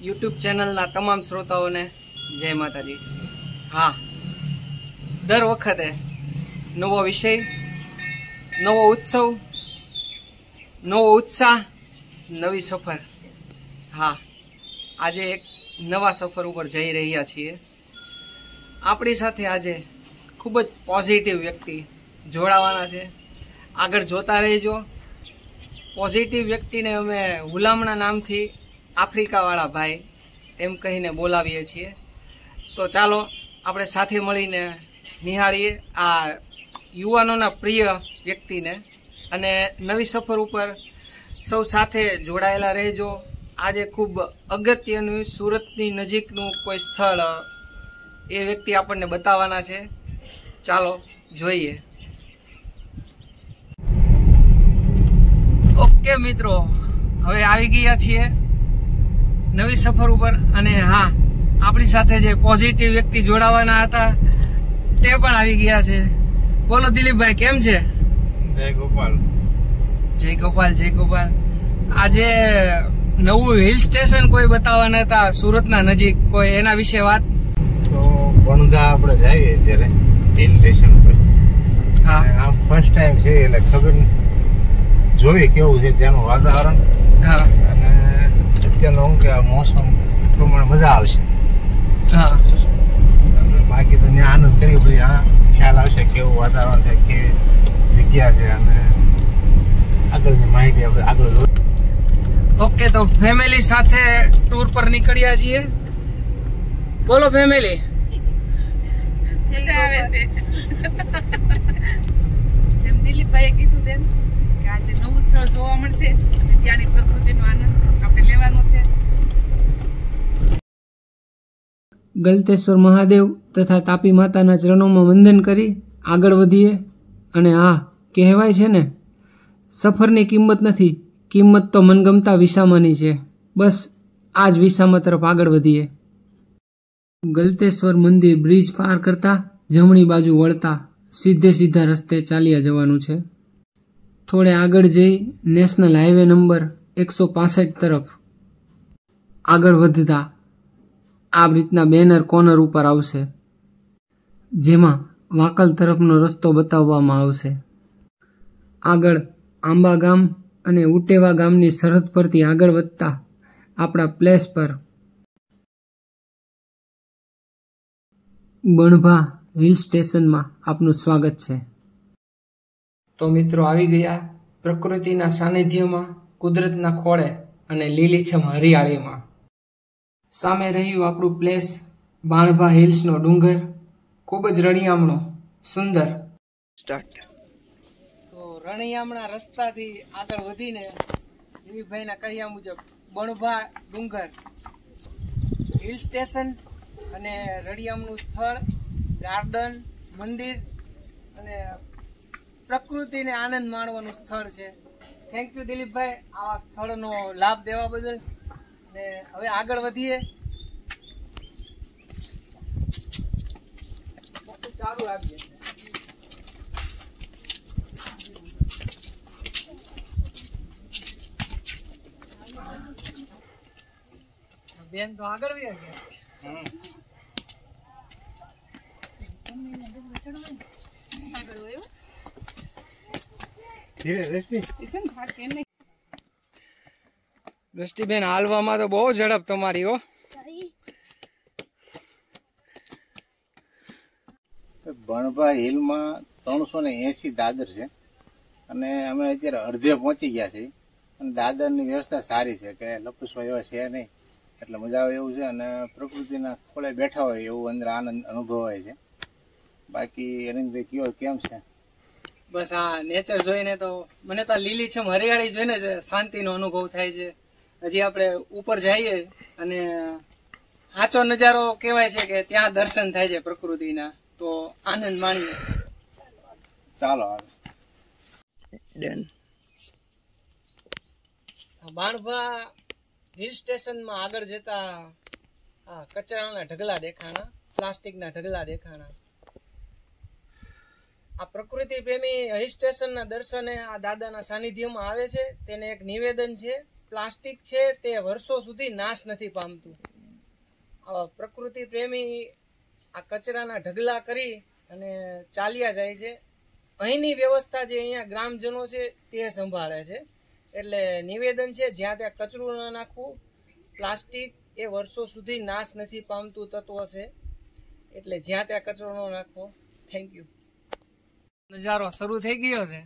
YouTube ચેનલના તમામ શ્રોતાઓને જય માતાજી। હા, દર વખતે નવો વિષય, નવો ઉત્સવ, નવો ઉત્સાહ, નવી સફર। હા, આજે એક નવા સફર ઉપર જઈ રહ્યા છીએ। આપણી સાથે આજે ખૂબ જ પોઝિટિવ વ્યક્તિ જોડાવાના છે। આગળ જોતા રહેજો। પોઝિટિવ વ્યક્તિને અમે હુલામણા નામથી આફ્રિકાવાળા ભાઈ એમ કહીને બોલાવીએ છીએ। તો ચાલો આપણે સાથે મળીને નિહાળીએ આ યુવાનોના પ્રિય વ્યક્તિને અને નવી સફર ઉપર સૌ સાથે જોડાયેલા રહેજો। આજે ખૂબ અગત્યનું સુરતની નજીકનું કોઈ સ્થળ એ વ્યક્તિ આપણને બતાવવાના છે। ચાલો જોઈએ। ઓકે મિત્રો, હવે આવી ગયા છીએ નવી સફર ઉપર અને હા, આપણી સાથે જે પોઝિટિવ વ્યક્તિ જોડાવાના હતા તે પણ આવી ગયા છે। બોલો દિલીપભાઈ, કેમ છે? જય ગોપાલ। જય ગોપાલ, જય ગોપાલ। આજે નવું હિલ સ્ટેશન કોઈ બતાવવાના હતા સુરતના નજીક, કોઈ એના વિશે વાત? તો બણદા આપણે જઈએ અત્યારે હિલ સ્ટેશન પર। હા, આમ ફર્સ્ટ ટાઈમ છે એટલે ખબર જોઈ કેવું છે ત્યાંનું વાતાવરણ। હા, અને અત્યારનું શું કે મોસમ પ્રમાણે મજા આવશે। હા, અને બાકી તો ત્યાં આનંદ કરી પછી હા ખ્યાલ આવશે કેવું વાતાવરણ છે, કેવી જગ્યા છે અને આગળની માહિતી આપણે આગળ જોઈએ। ઓકે, તો ફેમિલી સાથે ટૂર પર નીકળ્યા છીએ। બોલો ફેમિલી, મજા આવે છે। જેમ દિલીપભાઈએ કીધું તેમ કે આજે નવું સ્થળ જોવા મળશે અને ત્યાંની પ્રકૃતિનો આનંદ આપણે લેવાનો છે। ગલતેશ્વર મહાદેવ તથા તાપી માતાના ચરણોમાં વંદન કરી આગળ વધીએ। અને હા, કહેવાય છે ને, સફરની કિંમત નથી, કિંમત તો મનગમતા વિસામાની છે। બસ આ જ વિસામા તરફ આગળ વધીએ। ગલતેશ્વર મંદિર બ્રિજ પાર કરતા જમણી બાજુ વળતા સીધા રસ્તે ચાલ્યા જવાનું છે। થોડે આગળ જઈ નેશનલ હાઈવે નંબર 165 તરફ આગળ વધતા આ રીતના બેનર કોર્નર ઉપર આવશે, જેમાં વાંકલ તરફનો રસ્તો બતાવવામાં આવશે। આગળ આંબા ગામ અને ઉટેવા ગામની સરહદ પરથી આગળ વધતા આપણા પ્લેસ પર બણભા હિલ સ્ટેશનમાં આપનું સ્વાગત છે। તો મિત્રો, આવી ગયા પ્રકૃતિના સાનિધ્યમાં, કુદરતના ખોળે અને લીલીછમ હરિયાળીમાં। સામે રહ્યું આપણું પ્લેસ બાણભા હિલ્સનો ડુંગર, ખૂબ જ રળિયામણો, સુંદર। સ્ટાર્ટ। તો રણિયામણા રસ્તાથી આગળ વધીને દિલીપભાઈના કહ્યા મુજબ બણભા ડુંગર હિલ સ્ટેશન અને રળિયામણું સ્થળ, ગાર્ડન, મંદિર અને પ્રકૃતિને આનંદ માણવાનું સ્થળ છે। થેન્ક યુ દિલીપભાઈ આવા સ્થળનો લાભ દેવા બદલ। ને હવે આગળ વધીએ। ચાલુ રાખજે બેન, તો આગળ વયા ગયા। દ્રષ્ટિબેન, હાલવામાં તો બહુ ઝડપ તમારી હો। બણભા હિલમાં 380 દાદર છે અને અમે અત્યારે અડધે પહોંચી ગયા છીએ। અને દાદરની વ્યવસ્થા સારી છે કે લપસવા એવા છે નહીં, એટલે મજા આવે એવું છે અને પ્રકૃતિના ખોળે બેઠા હોય એવું અંદર આનંદ અનુભવાય છે। બાકી અરવિંદભાઈ કયો કેમ છે? બસ આ નેચર જોઈને તો મને તો લીલીછમ હરિયાળી જોઈને જ શાંતિનો અનુભવ થાય છે। હજી આપણે ઉપર જઈએ અને સાચો નજારો કહેવાય છે કે ત્યાં દર્શન થાય છે પ્રકૃતિના, તો આનંદ માણીએ। ચાલો ડન। બાણભા હિલ સ્ટેશનમાં આગળ જતા કચરાના ઢગલા દેખાણા, પ્લાસ્ટિકના ઢગલા દેખાણા। આ પ્રકૃતિ પ્રેમી હિલ સ્ટેશનના દર્શને આ દાદાના સાનિધ્યમાં આવે છે તેને એક નિવેદન છે પ્લાસ્ટિક છે તે વર્ષો સુધી નાશ નથી પામતું. પ્રકૃતિ પ્રેમી આ કચરાના ઢગલા કરી અને ચાલ્યા જાય છે. અહીંની વ્યવસ્થા જે અહીંયા ગ્રામજનો છે તે સંભાળે છે. એટલે નિવેદન છે, જ્યાં ત્યાં કચરું ના નાખવું. પ્લાસ્ટિક એ વર્ષો સુધી નાશ નથી પામતું તત્વ છે, એટલે જ્યાં ત્યાં કચરો ન નાખવો. Thank you. નજારો શરૂ થઈ ગયો છે.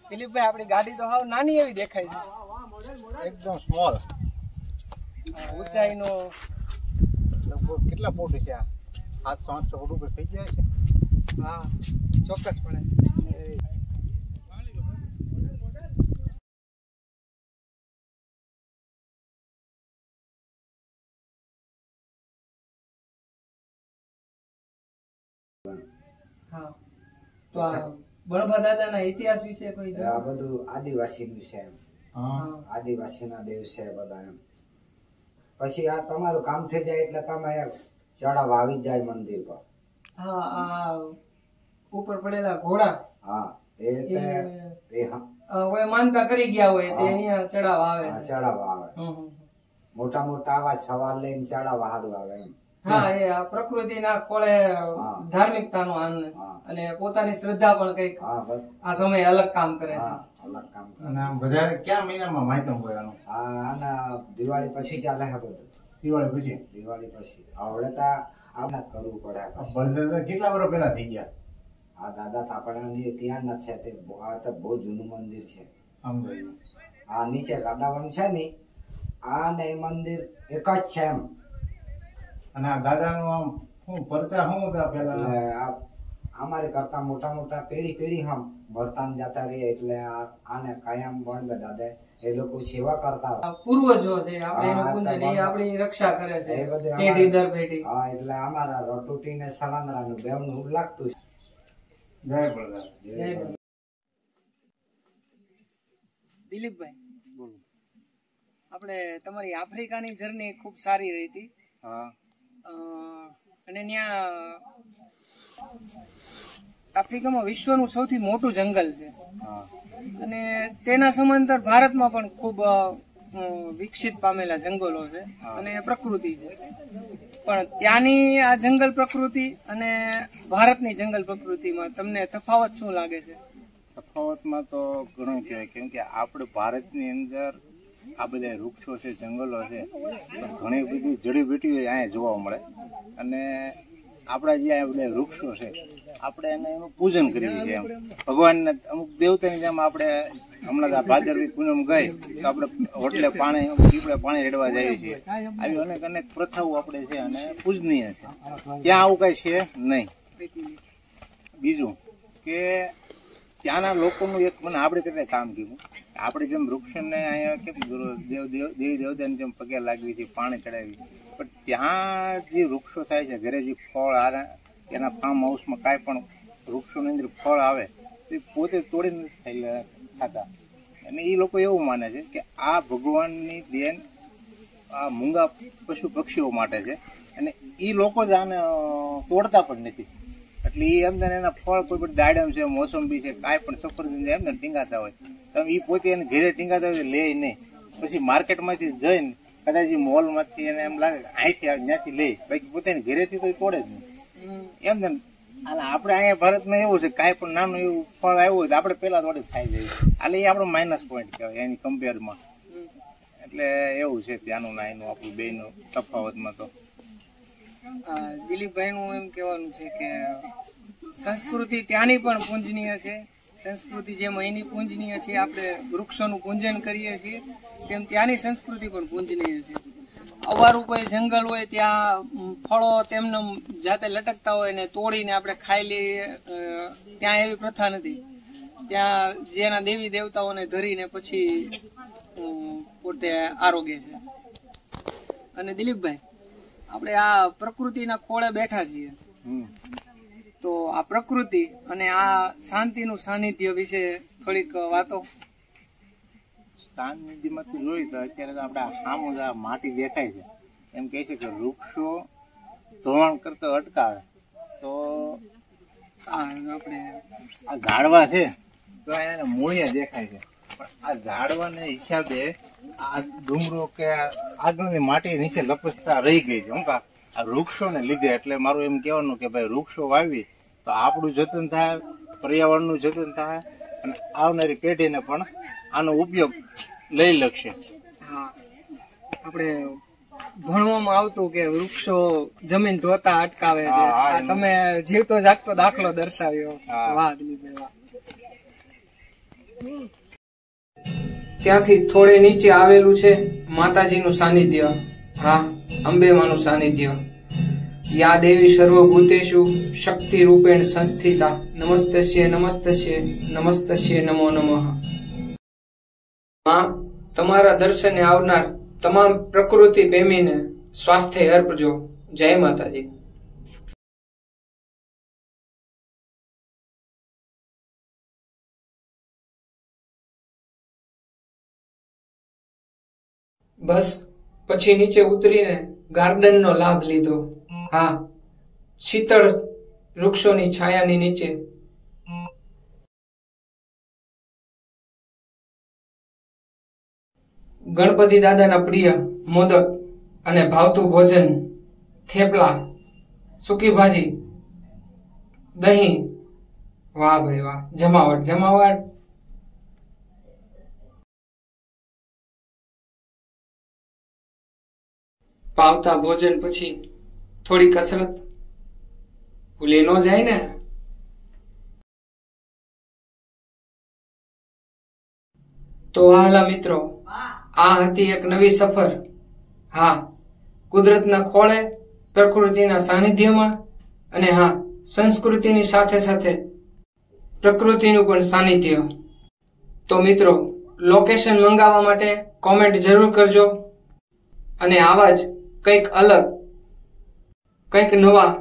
દિલીપભાઈ, આપણી ગાડી તો હાવ નાની એવી દેખાય છે, એકદમ સ્મોલ. ઊંચાઈનો લગભગ કેટલા ફૂટ છે? આ 700-800 ફૂટ ઉપર થઈ જાય છે. હા, ચોક્કસપણે. હા, તો આ બળભા દાદાના ઇતિહાસ વિશે કોઈ આ બધું આદિવાસીનું છે એમ. આદિવાસીના દેવ છે બધા એમ. પછી આ તમારું કામ થઈ જાય એટલે તમે ચડાવ આવી જાય મંદિર પર. હા, આ ઉપર પડેલા ઘોડા, હા, એ માનતા કરી ગયા હોય તે અહીંયા ચડાવ આવે. ચડાવ આવે. મોટા મોટા આવા સવાર લઈને ચડાવ સારું આવે એમ. હા, એ આ પ્રકૃતિના ખોળે ધાર્મિકતાનો આનંદ અને પોતાની શ્રદ્ધા પણ કઈક આ સમય અલગ કામ કરે છે. અલગ કામ કરે. અને આમ વધારે ક્યાં મહિનામાં માયતમ હોય આનું? આના દિવાળી પછી ચાલે છે બધું. દિવાળી પછી? દિવાળી પછી. હવે તો આના કરવું પડે. કેટલા વર્ષ પહેલા થઈ ગયા? આ દાદા થાપડાની ત્યાં ના છે તે બહુ જૂનું મંદિર છે. આ નીચે ગાડાવણ છે ને, આ ને મંદિર એક જ છે એમ. અને આ દાદાનું આમ શું પરચા શું હતા પેલા? અમારે કરતા મોટા મોટા પેઢી હમ વર્તાન જતા રહે એટલે આને કાયમ બનવે દાદા. એ લોકો સેવા કરતા પૂર્વજો છે, આપણે એનું પૂજન, એ આપણી રક્ષા કરે છે પેઢી દર પેઢી. હા, એટલે અમારા રટુટી ને સલાંદરાનું બેવનું લાગતું છે. જય બળદાદ. દિલીપભાઈ, આપણે તમારી આફ્રિકાની જર્ની ખૂબ સારી રહી હતી. અને ત્યાં આફ્રિકામાં વિશ્વનું સૌથી મોટું જંગલ છે અને તેના સમાંતર ભારતમાં પણ ખૂબ વિકસિત પામેલા જંગલો છે અને પ્રકૃતિ છે. પણ ત્યાંની આ જંગલ પ્રકૃતિ અને ભારતની જંગલ પ્રકૃતિમાં તમને તફાવત શું લાગે છે? તફાવતમાં તો ઘણું કહેવાય, કેમ કે આપણે ભારતની અંદર આ બધા વૃક્ષો છે, જંગલો છે, ઘણી બધી જડીબુટીઓ અહીંયા જોવા મળે. અને આપણા જે આ બધા વૃક્ષો છે, આપણે એનું પૂજન કરીએ છીએ. એમ ભગવાનના અમુક દેવતાની જેમ આપણે હમણાં આ ભાદરવી પૂનમ ગઈ તો આપણે હોટલે પાણી રેડવા જઈએ છીએ. આવી અનેક અનેક પ્રથાઓ આપણે છે અને પૂજનીય છે. ત્યાં આવું કઈ છે નહીં. બીજું કે ત્યાંના લોકોનું એક મને આપણે કઈ કામ કીધું, આપણે જેમ વૃક્ષને અહીંયા કેમ દેવી દેવતાને જેમ પગે લાગવી છે, પાણી ચડાવી, પણ ત્યાં જે વૃક્ષો થાય છે, ઘરે જે ફળ એના ફાર્મ હાઉસમાં કાંઈ પણ વૃક્ષોની અંદર ફળ આવે તો એ પોતે તોડીને ખાતા. અને એ લોકો એવું માને છે કે આ ભગવાનની દેન આ મૂંગા પશુ પક્ષીઓ માટે છે અને એ લોકો જ આને તોડતા પણ નથી. એટલે એ એમને એના ફળ કોઈ પણ દાડમ છે, મોસંબી છે, કાંઈ પણ સફરજન છે એમને ટીંગાતા હોય, તમે એ પોતે એને ઘરે ટીંગાતા હોય લે નહીં. પછી માર્કેટમાંથી જઈને કદાચ મોલમાંથી એને એમ લાગે અહીંથી ત્યાંથી લે, બાકી પોતાની ઘરેથી તો તોડે જ નહીં એમ ને. અને આપણે અહીંયા ભારતમાં એવું છે, કાંઈ પણ નાનું એવું ફળ આવ્યું હોય તો આપણે પેલા તોડી ખાઈ જઈએ. એટલે એ આપણો માઇનસ પોઈન્ટ કહેવાય એની કમ્પેરમાં. એટલે એવું છે ત્યાંનું ના એનું આપણું બેનું તફાવતમાં. તો દિલીપભાઈ નું એમ કહેવાનું છે કે સંસ્કૃતિ ત્યાંની પણ પૂજનીય છે. સંસ્કૃતિ જેમ અહીંની પૂજનીય છે, આપણે વૃક્ષોનું પૂજન કરીએ છીએ, તેમ ત્યાંની સંસ્કૃતિ પણ પૂજનીય છે. અવારું કોઈ જંગલ હોય ત્યાં ફળો તેમને જાતે લટકતા હોય ને તોડીને આપણે ખાઈ લઈએ, ત્યાં એવી પ્રથા નથી. ત્યાં જેના દેવી દેવતાઓને ધરીને પછી પોતે આરોગ્ય છે. અને દિલીપભાઈ, આપણે આ પ્રકૃતિના ખોળે બેઠા છીએ, તો આ પ્રકૃતિ અને આ શાંતિનું સાનિધ્ય વિશે થોડીક વાતો. સાનિધ્યમાંથી જોઈએ તો અત્યારે તો આપણે સામું જ આ માટી દેખાય છે. એમ કહે છે કે વૃક્ષો ધોવાણ કરતો અટકાવે તો આપણે આ ઝાડવા છે તો એને મૂળિયા દેખાય છે, પણ આ ઝાડવાને હિસાબે આ ડુંગરો કે આગળની માટી નીચે લપસતા રહી ગઈ છે. હું કા આ વૃક્ષોને લીધે. એટલે મારું એમ કહેવાનું કે ભાઈ વૃક્ષો વાવી તો આપણું જતન થાય, પર્યાવરણનું જતન થાય અને આવનારી પેઢીને પણ આનો ઉપયોગ લઈ શકશે. હા, આપણે ભણવામાં આવતું કે વૃક્ષો જમીન ધોતા અટકાવે છે. આ તમે જીવતો જાગતો દાખલો દર્શાવ્યો. વાહ દિલીપભાઈ વાહ. ત્યાંથી થોડે નીચે આવેલું છે માતાજીનું સાનિધ્ય. હા, અંબેમાનું સાનિધ્ય. યા દેવી સર્વભૂતેષુ શક્તિ રૂપેણ સંસ્થિતા નમસ્તસ્ય નમસ્તસ્ય નમસ્તસ્ય નમો નમઃ. માં, તમારા દર્શને આવનાર તમામ પ્રકૃતિ પ્રેમીને સ્વાસ્થ્ય અર્પજો. જય માતાજી. બસ પછી નીચે ઉતરીને ગાર્ડનનો લાભ લીધો. હા, શીતળ વૃક્ષોની છાયાની નીચે ગણપતિ દાદાના પ્રિય મોદક અને ભાવતું ભોજન, થેપલા, સૂકી ભાજી, દહીં. વાહ ભાઈ વાહ, જમાવટ જમાવટ. ભાવતા ભોજન પછી થોડી કસરત ભૂલી ન જાય ને. તો વહાલા મિત્રો, આ હતી એક નવી સફર. હા, કુદરતના ખોળે, પ્રકૃતિના સાનિધ્યમાં, અને હા, સંસ્કૃતિની સાથે સાથે પ્રકૃતિનું પણ સાનિધ્ય. તો મિત્રો, લોકેશન મંગાવવા માટે કોમેન્ટ જરૂર કરજો. અને આવા જ કંઈક અલગ, કંઈક નવા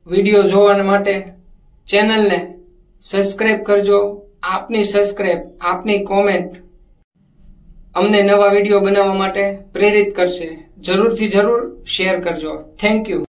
વિડીયો જોવા માટે ચેનલને સબસ્ક્રાઇબ કરજો. આપની સબસ્ક્રાઇબ, આપની કોમેન્ટ અમને નવા વિડીયો બનાવવા માટે પ્રેરિત કરશે. જરૂરથી જરૂર શેર કરજો. Thank you.